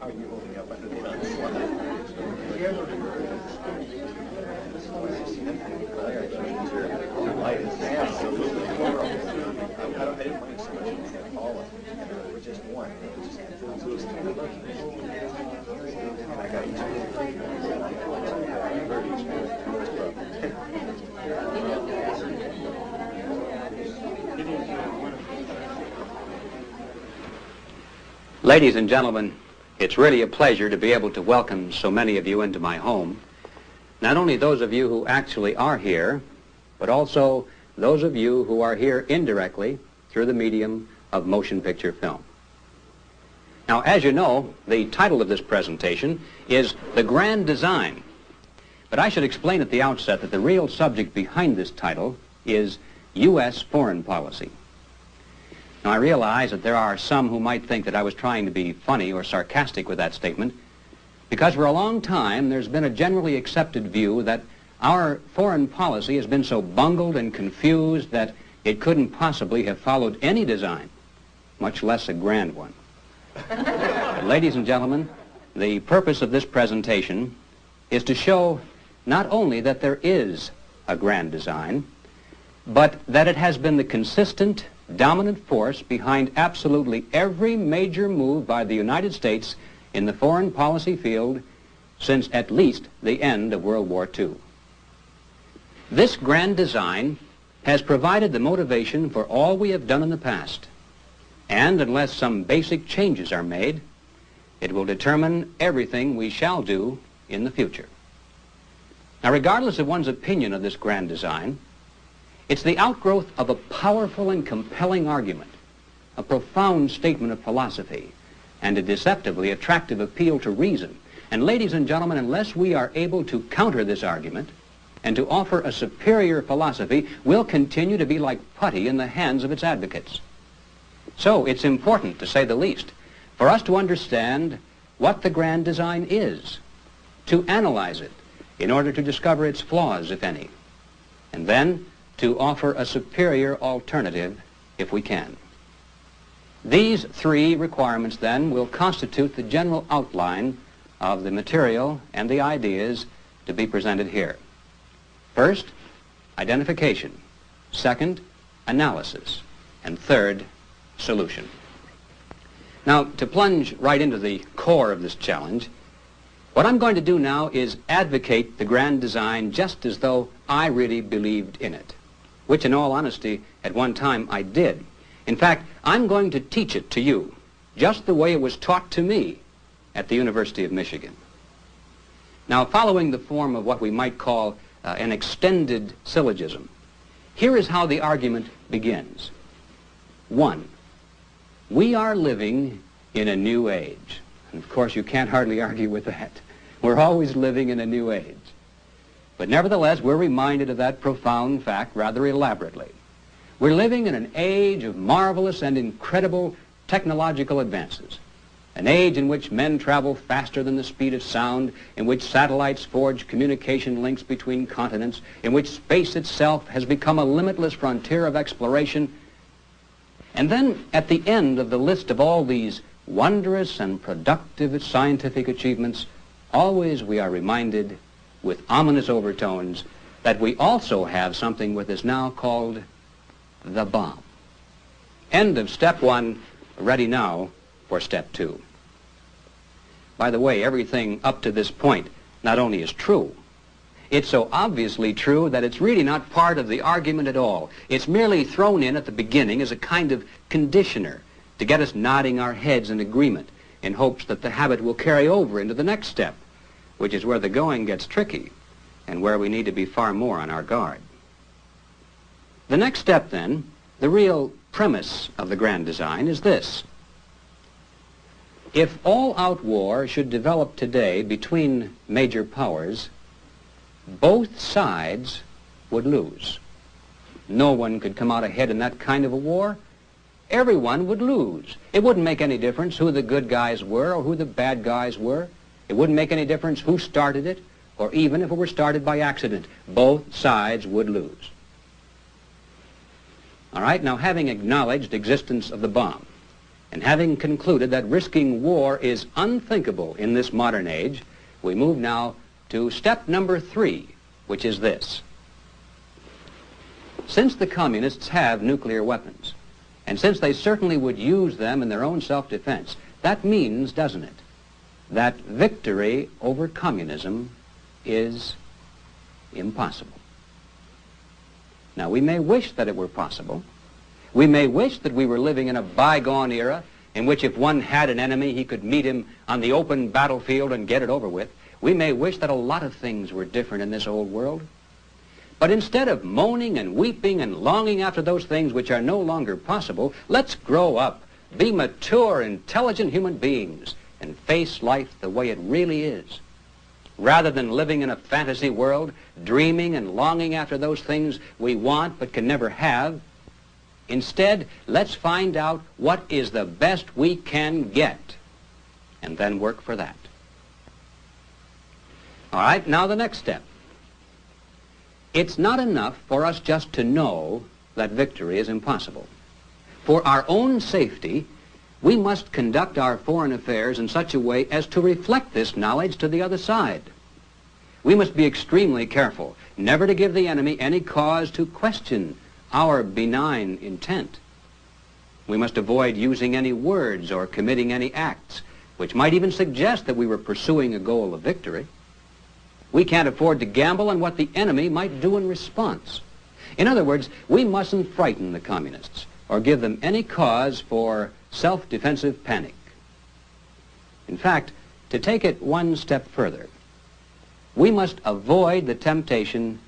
How are you holding up under the onslaught? Light is absolutely horrible. I didn't mind so much as that all of them. There was just one. It was just and I got each Ladies and gentlemen, it's really a pleasure to be able to welcome so many of you into my home. Not only those of you who actually are here, but also those of you who are here indirectly through the medium of motion picture film. Now, as you know, the title of this presentation is The Grand Design. But I should explain at the outset that the real subject behind this title is U.S. foreign policy. Now, I realize that there are some who might think that I was trying to be funny or sarcastic with that statement, because for a long time there's been a generally accepted view that our foreign policy has been so bungled and confused that it couldn't possibly have followed any design, much less a grand one. But ladies and gentlemen, the purpose of this presentation is to show not only that there is a grand design, but that it has been the consistent, dominant force behind absolutely every major move by the United States in the foreign policy field since at least the end of World War II. This grand design has provided the motivation for all we have done in the past, and unless some basic changes are made, it will determine everything we shall do in the future. Now, regardless of one's opinion of this grand design, it's the outgrowth of a powerful and compelling argument, a profound statement of philosophy, and a deceptively attractive appeal to reason. And ladies and gentlemen, unless we are able to counter this argument and to offer a superior philosophy, we'll continue to be like putty in the hands of its advocates. So it's important, to say the least, for us to understand what the grand design is, to analyze it in order to discover its flaws, if any, and then to offer a superior alternative if we can. These three requirements, then, will constitute the general outline of the material and the ideas to be presented here. First, identification. Second, analysis. And third, solution. Now, to plunge right into the core of this challenge, what I'm going to do now is advocate the grand design just as though I really believed in it, which in all honesty, at one time I did. In fact, I'm going to teach it to you, just the way it was taught to me at the University of Michigan. Now, following the form of what we might call an extended syllogism, here is how the argument begins. 1, we are living in a new age. And of course, you can't hardly argue with that. We're always living in a new age. But nevertheless, we're reminded of that profound fact rather elaborately. We're living in an age of marvelous and incredible technological advances, an age in which men travel faster than the speed of sound, in which satellites forge communication links between continents, in which space itself has become a limitless frontier of exploration. And then, at the end of the list of all these wondrous and productive scientific achievements, always we are reminded with ominous overtones that we also have something what is now called the bomb. End of step 1, ready now for step 2. By the way, everything up to this point not only is true, it's so obviously true that it's really not part of the argument at all. It's merely thrown in at the beginning as a kind of conditioner to get us nodding our heads in agreement in hopes that the habit will carry over into the next step, which is where the going gets tricky and where we need to be far more on our guard. The next step, then, the real premise of the grand design is this. If all-out war should develop today between major powers, both sides would lose. No one could come out ahead in that kind of a war. Everyone would lose. It wouldn't make any difference who the good guys were or who the bad guys were. It wouldn't make any difference who started it, or even if it were started by accident. Both sides would lose. All right, now having acknowledged existence of the bomb, And having concluded that risking war is unthinkable in this modern age, we move now to step number 3, which is this. Since the communists have nuclear weapons, and since they certainly would use them in their own self-defense, that means, doesn't it, that victory over communism is impossible. Now, we may wish that it were possible. We may wish that we were living in a bygone era in which if one had an enemy, he could meet him on the open battlefield and get it over with. We may wish that a lot of things were different in this old world. But instead of moaning and weeping and longing after those things which are no longer possible, let's grow up, be mature, intelligent human beings, and face life the way it really is. Rather than living in a fantasy world, dreaming and longing after those things we want but can never have, instead, let's find out what is the best we can get, and then work for that. All right, now the next step. It's not enough for us just to know that victory is impossible. For our own safety, we must conduct our foreign affairs in such a way as to reflect this knowledge to the other side. We must be extremely careful never to give the enemy any cause to question our benign intent. We must avoid using any words or committing any acts which might even suggest that we were pursuing a goal of victory. We can't afford to gamble on what the enemy might do in response. In other words, we mustn't frighten the communists or give them any cause for self-defensive panic. In fact, to take it one step further, we must avoid the temptation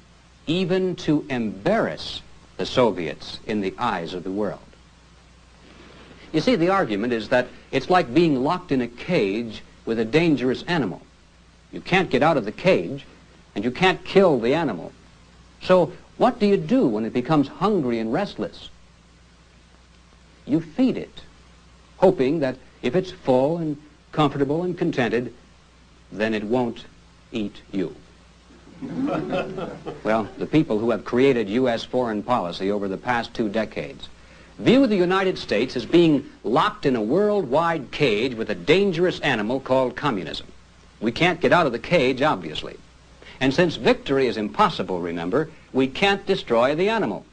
even to embarrass the Soviets in the eyes of the world. You see, the argument is that it's like being locked in a cage with a dangerous animal. You can't get out of the cage, and you can't kill the animal. So what do you do when it becomes hungry and restless? You feed it, hoping that if it's full and comfortable and contented, then it won't eat you. Well, the people who have created U.S. foreign policy over the past 2 decades view the United States as being locked in a worldwide cage with a dangerous animal called communism. We can't get out of the cage, obviously. And since victory is impossible, remember, we can't destroy the animal.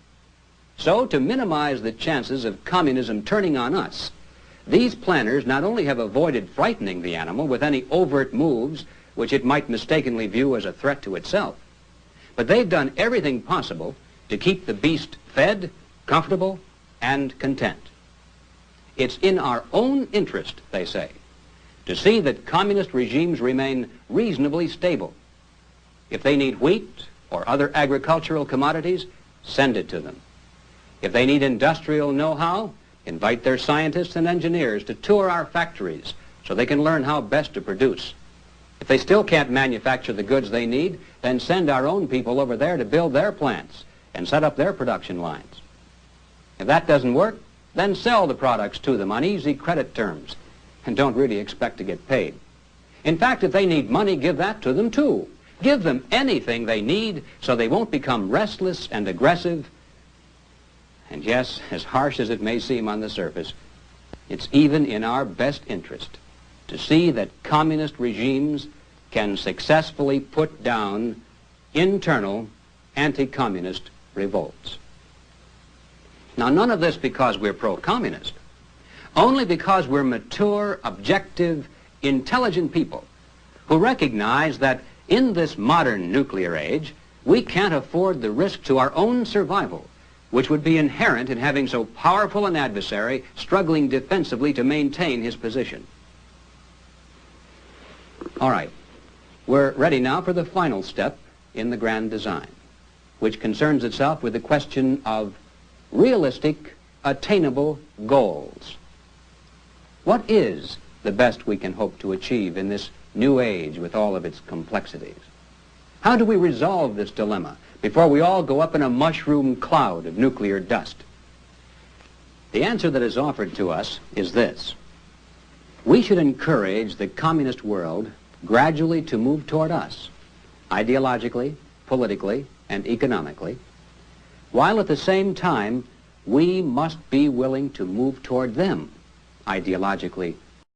So, to minimize the chances of communism turning on us, these planners not only have avoided frightening the animal with any overt moves which it might mistakenly view as a threat to itself, but they've done everything possible to keep the beast fed, comfortable, and content. It's in our own interest, they say, to see that communist regimes remain reasonably stable. If they need wheat or other agricultural commodities, send it to them. If they need industrial know-how, invite their scientists and engineers to tour our factories so they can learn how best to produce. If they still can't manufacture the goods they need, then send our own people over there to build their plants and set up their production lines. If that doesn't work, then sell the products to them on easy credit terms and don't really expect to get paid. In fact, if they need money, give that to them too. Give them anything they need so they won't become restless and aggressive. And yes, as harsh as it may seem on the surface, it's even in our best interest to see that communist regimes can successfully put down internal anti-communist revolts. Now, none of this because we're pro-communist, only because we're mature, objective, intelligent people who recognize that in this modern nuclear age, we can't afford the risk to our own survival, which would be inherent in having so powerful an adversary struggling defensively to maintain his position. All right, we're ready now for the final step in the grand design, which concerns itself with the question of realistic, attainable goals. What is the best we can hope to achieve in this new age with all of its complexities? How do we resolve this dilemma before we all go up in a mushroom cloud of nuclear dust? The answer that is offered to us is this. We should encourage the communist world gradually to move toward us, ideologically, politically, and economically, while at the same time we must be willing to move toward them, ideologically